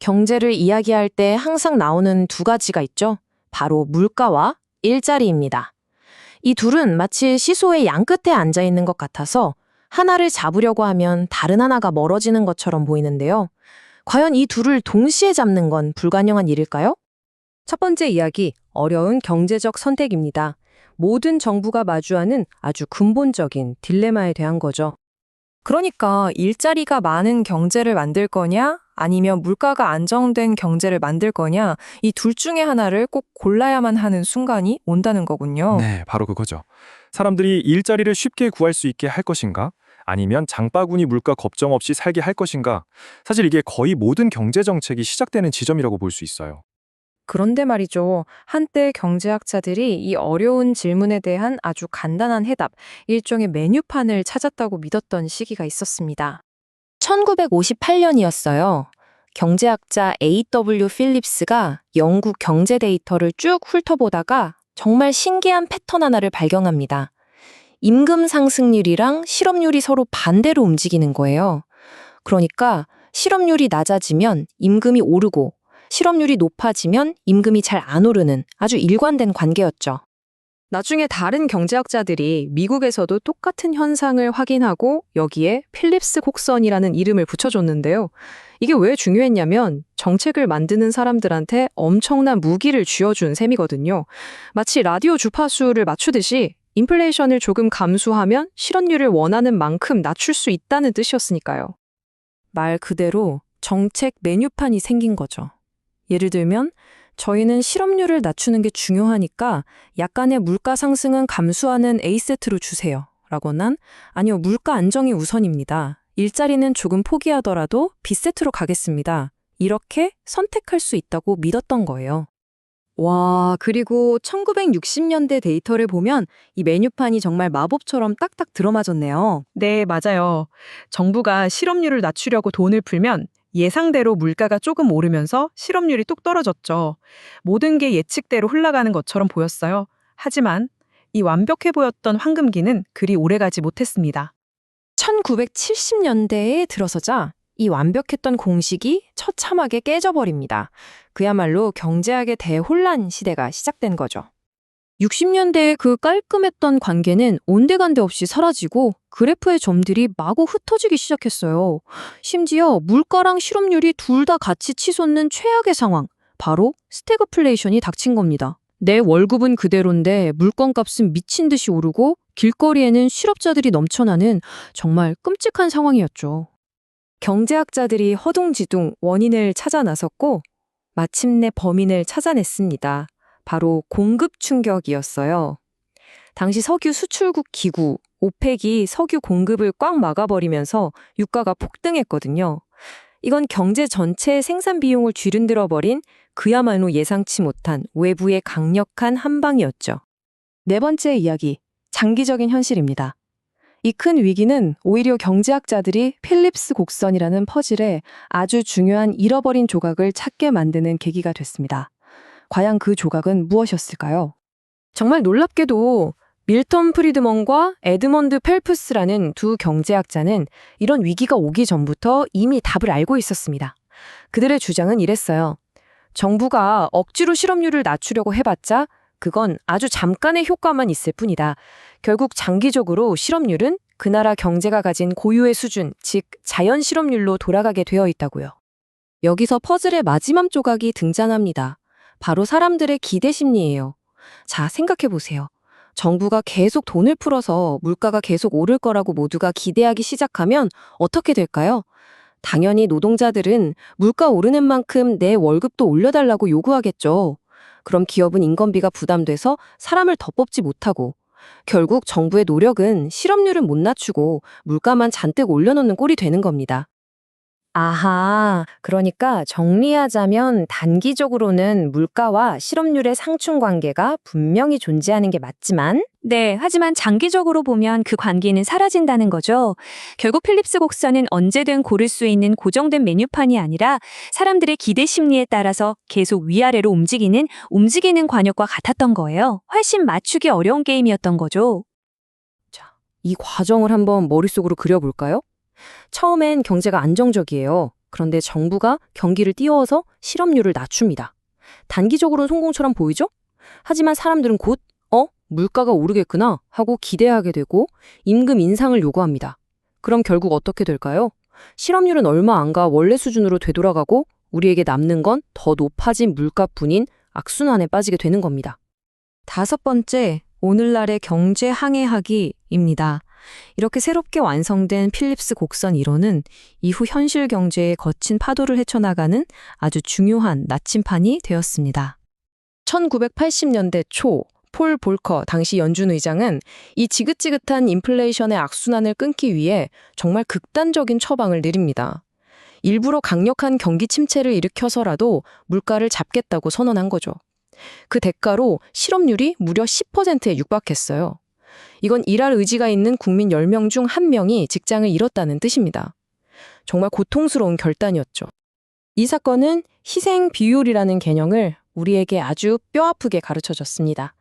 경제를 이야기할 때 항상 나오는 두 가지가 있죠. 바로 물가와 일자리입니다. 이 둘은 마치 시소의 양끝에 앉아 있는 것 같아서 하나를 잡으려고 하면 다른 하나가 멀어지는 것처럼 보이는데요. 과연 이 둘을 동시에 잡는 건 불가능한 일일까요? 첫 번째 이야기, 어려운 경제적 선택입니다. 모든 정부가 마주하는 아주 근본적인 딜레마에 대한 거죠. 그러니까 일자리가 많은 경제를 만들 거냐, 아니면 물가가 안정된 경제를 만들 거냐, 이 둘 중에 하나를 꼭 골라야만 하는 순간이 온다는 거군요. 네, 바로 그거죠. 사람들이 일자리를 쉽게 구할 수 있게 할 것인가? 아니면 장바구니 물가 걱정 없이 살게 할 것인가? 사실 이게 거의 모든 경제 정책이 시작되는 지점이라고 볼 수 있어요. 그런데 말이죠. 한때 경제학자들이 이 어려운 질문에 대한 아주 간단한 해답, 일종의 메뉴판을 찾았다고 믿었던 시기가 있었습니다. 1958년이었어요. 경제학자 A.W. 필립스가 영국 경제 데이터를 쭉 훑어보다가 정말 신기한 패턴 하나를 발견합니다. 임금 상승률이랑 실업률이 서로 반대로 움직이는 거예요. 그러니까 실업률이 낮아지면 임금이 오르고 실업률이 높아지면 임금이 잘 안 오르는 아주 일관된 관계였죠. 나중에 다른 경제학자들이 미국에서도 똑같은 현상을 확인하고 여기에 필립스 곡선이라는 이름을 붙여줬는데요. 이게 왜 중요했냐면 정책을 만드는 사람들한테 엄청난 무기를 쥐어준 셈이거든요. 마치 라디오 주파수를 맞추듯이 인플레이션을 조금 감수하면 실업률을 원하는 만큼 낮출 수 있다는 뜻이었으니까요. 말 그대로 정책 메뉴판이 생긴 거죠. 예를 들면 저희는 실업률을 낮추는 게 중요하니까 약간의 물가 상승은 감수하는 A세트로 주세요. 라고는 아니요, 물가 안정이 우선입니다. 일자리는 조금 포기하더라도 B세트로 가겠습니다. 이렇게 선택할 수 있다고 믿었던 거예요. 와, 그리고 1960년대 데이터를 보면 이 메뉴판이 정말 마법처럼 딱딱 들어맞았네요. 네, 맞아요. 정부가 실업률을 낮추려고 돈을 풀면 예상대로 물가가 조금 오르면서 실업률이 뚝 떨어졌죠. 모든 게 예측대로 흘러가는 것처럼 보였어요. 하지만 이 완벽해 보였던 황금기는 그리 오래가지 못했습니다. 1970년대에 들어서자 이 완벽했던 공식이 처참하게 깨져버립니다. 그야말로 경제학의 대혼란 시대가 시작된 거죠. 60년대의 그 깔끔했던 관계는 온데간데 없이 사라지고 그래프의 점들이 마구 흩어지기 시작했어요. 심지어 물가랑 실업률이 둘 다 같이 치솟는 최악의 상황, 바로 스태그플레이션이 닥친 겁니다. 내 월급은 그대로인데 물건값은 미친 듯이 오르고 길거리에는 실업자들이 넘쳐나는 정말 끔찍한 상황이었죠. 경제학자들이 허둥지둥 원인을 찾아 나섰고 마침내 범인을 찾아냈습니다. 바로 공급 충격이었어요. 당시 석유 수출국 기구 오펙이 석유 공급을 꽉 막아버리면서 유가가 폭등했거든요. 이건 경제 전체의 생산 비용을 뒤흔들어버린 그야말로 예상치 못한 외부의 강력한 한방이었죠. 네 번째 이야기, 장기적인 현실입니다. 이 큰 위기는 오히려 경제학자들이 필립스 곡선이라는 퍼즐에 아주 중요한 잃어버린 조각을 찾게 만드는 계기가 됐습니다. 과연 그 조각은 무엇이었을까요? 정말 놀랍게도 밀턴 프리드먼과 에드먼드 펠프스라는 두 경제학자는 이런 위기가 오기 전부터 이미 답을 알고 있었습니다. 그들의 주장은 이랬어요. 정부가 억지로 실업률을 낮추려고 해봤자 그건 아주 잠깐의 효과만 있을 뿐이다. 결국 장기적으로 실업률은 그 나라 경제가 가진 고유의 수준, 즉 자연 실업률로 돌아가게 되어 있다고요. 여기서 퍼즐의 마지막 조각이 등장합니다. 바로 사람들의 기대 심리예요. 자, 생각해 보세요. 정부가 계속 돈을 풀어서 물가가 계속 오를 거라고 모두가 기대하기 시작하면 어떻게 될까요? 당연히 노동자들은 물가 오르는 만큼 내 월급도 올려달라고 요구하겠죠. 그럼 기업은 인건비가 부담돼서 사람을 더 뽑지 못하고 결국 정부의 노력은 실업률을 못 낮추고 물가만 잔뜩 올려놓는 꼴이 되는 겁니다. 아하, 그러니까 정리하자면 단기적으로는 물가와 실업률의 상충 관계가 분명히 존재하는 게 맞지만 네, 하지만 장기적으로 보면 그 관계는 사라진다는 거죠. 결국 필립스 곡선은 언제든 고를 수 있는 고정된 메뉴판이 아니라 사람들의 기대 심리에 따라서 계속 위아래로 움직이는 관역과 같았던 거예요. 훨씬 맞추기 어려운 게임이었던 거죠. 자, 이 과정을 한번 머릿속으로 그려볼까요? 처음엔 경제가 안정적이에요. 그런데 정부가 경기를 띄워서 실업률을 낮춥니다. 단기적으로는 성공처럼 보이죠? 하지만 사람들은 곧 물가가 오르겠구나 하고 기대하게 되고 임금 인상을 요구합니다. 그럼 결국 어떻게 될까요? 실업률은 얼마 안 가 원래 수준으로 되돌아가고 우리에게 남는 건 더 높아진 물가뿐인 악순환에 빠지게 되는 겁니다. 5번째, 오늘날의 경제 항해하기입니다. 이렇게 새롭게 완성된 필립스 곡선 이론은 이후 현실 경제의 거친 파도를 헤쳐나가는 아주 중요한 나침판이 되었습니다. 1980년대 초 폴 볼커 당시 연준 의장은 이 지긋지긋한 인플레이션의 악순환을 끊기 위해 정말 극단적인 처방을 내립니다. 일부러 강력한 경기 침체를 일으켜서라도 물가를 잡겠다고 선언한 거죠. 그 대가로 실업률이 무려 10%에 육박했어요. 이건 일할 의지가 있는 국민 10명 중 1명이 직장을 잃었다는 뜻입니다. 정말 고통스러운 결단이었죠. 이 사건은 희생 비율이라는 개념을 우리에게 아주 뼈아프게 가르쳐줬습니다.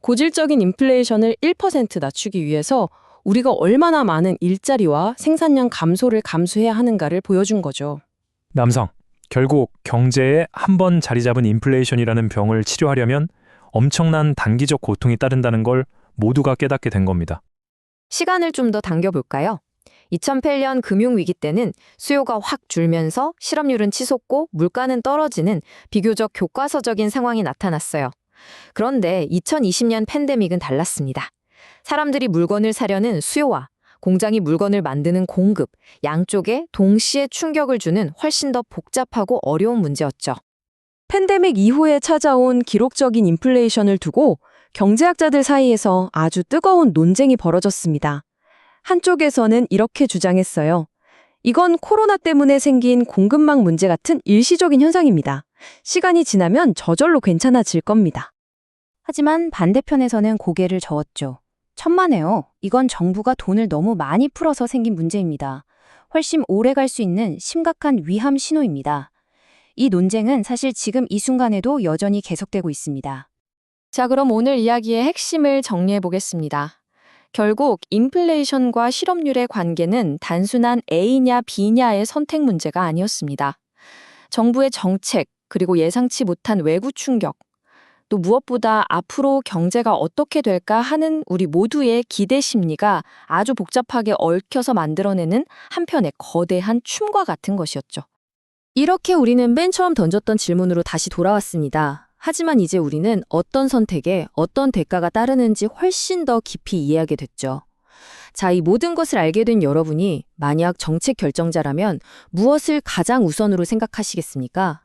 고질적인 인플레이션을 1% 낮추기 위해서 우리가 얼마나 많은 일자리와 생산량 감소를 감수해야 하는가를 보여준 거죠. 남성, 결국 경제에 한 번 자리 잡은 인플레이션이라는 병을 치료하려면 엄청난 단기적 고통이 따른다는 걸 모두가 깨닫게 된 겁니다. 시간을 좀 더 당겨볼까요? 2008년 금융위기 때는 수요가 확 줄면서 실업률은 치솟고 물가는 떨어지는 비교적 교과서적인 상황이 나타났어요. 그런데 2020년 팬데믹은 달랐습니다. 사람들이 물건을 사려는 수요와 공장이 물건을 만드는 공급, 양쪽에 동시에 충격을 주는 훨씬 더 복잡하고 어려운 문제였죠. 팬데믹 이후에 찾아온 기록적인 인플레이션을 두고 경제학자들 사이에서 아주 뜨거운 논쟁이 벌어졌습니다. 한쪽에서는 이렇게 주장했어요. 이건 코로나 때문에 생긴 공급망 문제 같은 일시적인 현상입니다. 시간이 지나면 저절로 괜찮아질 겁니다. 하지만 반대편에서는 고개를 저었죠. 천만에요. 이건 정부가 돈을 너무 많이 풀어서 생긴 문제입니다. 훨씬 오래 갈 수 있는 심각한 위험 신호입니다. 이 논쟁은 사실 지금 이 순간에도 여전히 계속되고 있습니다. 자, 그럼 오늘 이야기의 핵심을 정리해 보겠습니다. 결국 인플레이션과 실업률의 관계는 단순한 A냐 B냐의 선택 문제가 아니었습니다. 정부의 정책, 그리고 예상치 못한 외부 충격, 또 무엇보다 앞으로 경제가 어떻게 될까 하는 우리 모두의 기대 심리가 아주 복잡하게 얽혀서 만들어내는 한편의 거대한 춤과 같은 것이었죠. 이렇게 우리는 맨 처음 던졌던 질문으로 다시 돌아왔습니다. 하지만 이제 우리는 어떤 선택에 어떤 대가가 따르는지 훨씬 더 깊이 이해하게 됐죠. 자, 이 모든 것을 알게 된 여러분이 만약 정책 결정자라면 무엇을 가장 우선으로 생각하시겠습니까?